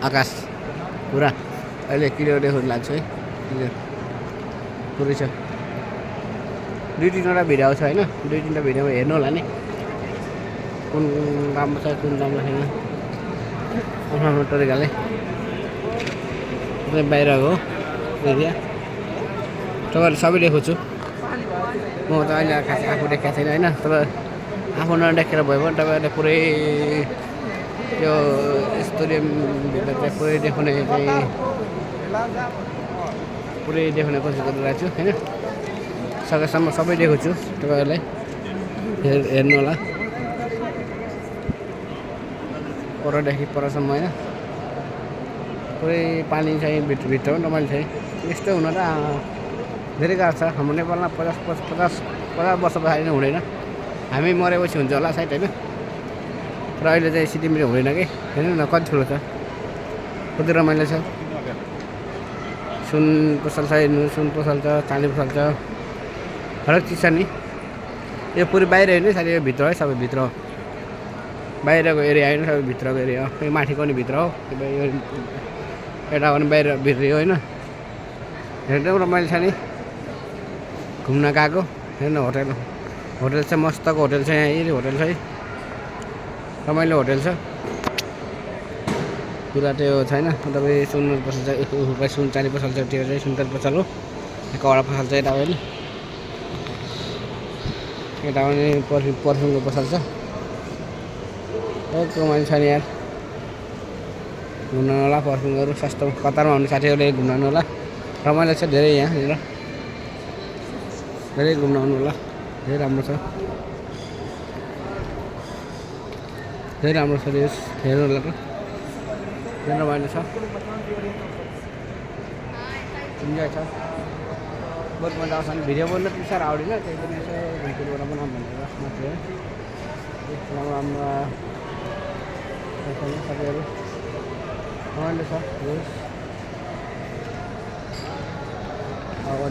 आकाश पुरा अहिले क्लियर देख्न लाग्छ है क्लियर पुरै छ 2-3वटा भिडियो आउँछ हैन 2-3वटा भिडियोमा हेर्नु होला नि कुन राम्रो छ कुन राम्रो छैन आफ्नो तरिकाले बाहिरको एरिया तपाईँहरू सबै देखाउँछु म त अहिले खास आफू देखाएको छैन होइन तपाईँ आफू नदेखेर भयो भने तपाईँहरूले पुरै त्यो स्टोडियमभित्र चाहिँ पुरै देखाउने कोसिस गरिरहेको छु होइन सकेसम्म सबै देखाउँछु तपाईँहरूलाई हेर्नु होला परदेखि परसम्म होइन पुरै पानी चाहिँ भित्र पनि रमाइलो छ यस्तो हुन त धेरै गाह्रो छ हाम्रो नेपालमा 50 वर्ष पछाडि नै हुँदैन हामी मरेपछि हुन्छ होला सायद होइन र अहिले चाहिँ सिटीमा हुँदैन कि हेर्नु न कति ठुलो छ कति रमाइलो छ सुन पसल छ सुन पसल छ चाँदी पसल छ हरेक चिज छ नि यो पुरै बाहिर हेर्नु साथी यो भित्र है सबै भित्र हो बाहिरको एरिया होइन सबै भित्रको एरिया हो यो माथिको नि भित्र हो यो यता पनि बाहिर भित्र होइन हेर्नु रमाइलो छ नि घुम्न गएको हेर्नु होटल चाहिँ मस्तको होटल छ यहाँ यही होटल छ है रमाइलो होटल छ पुरा त्यो छैन तपाईँ सुन पसल छ सुन चाँदी पसल छ त्यो चाहिँ सुन चाँदी पसल हो कपडा पसल छ यता पनि पर्फ्युमको पसल छ रमाइलो छ नि यार घुम्न होला पर्फ्युमहरू सस्तो कतारमा हुने साथीहरूले घुम्न आउनु होला रमाइलो छ धेरै यहाँनिर धेरै घुम्न आउनु होला धेरै राम्रो छ धेरै राम्रो छ यस हेर्नु होला त धेरै रमाइलो छ इन्जोय छ बहुत मजा आउँछ नि भिडियो बोल्नु त्यति साह्रो आउँदैन त्यही पनि यसो घुमफिरबाट बनाऊँ भनेर मात्रै हो राम्रो साथीहरू रमाइलो छ अब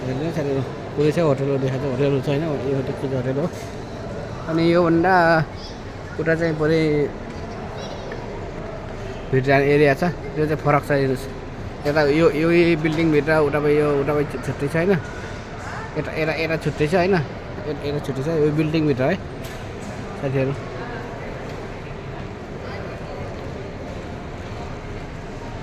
हेर्नु साथीहरू पुरै चाहिँ होटलहरू देखाएको छ होटलहरू छ होइन यो होटल के होटल हो अनि योभन्दा उता चाहिँ पुरै भित्र जाने एरिया छ त्यो चाहिँ फरक छ हेर्नुहोस् यता यो बिल्डिङभित्र उता छुट्टै छ होइन यता छुट्टै छ होइन यता छुट्टै छ यो बिल्डिङभित्र है साथीहरू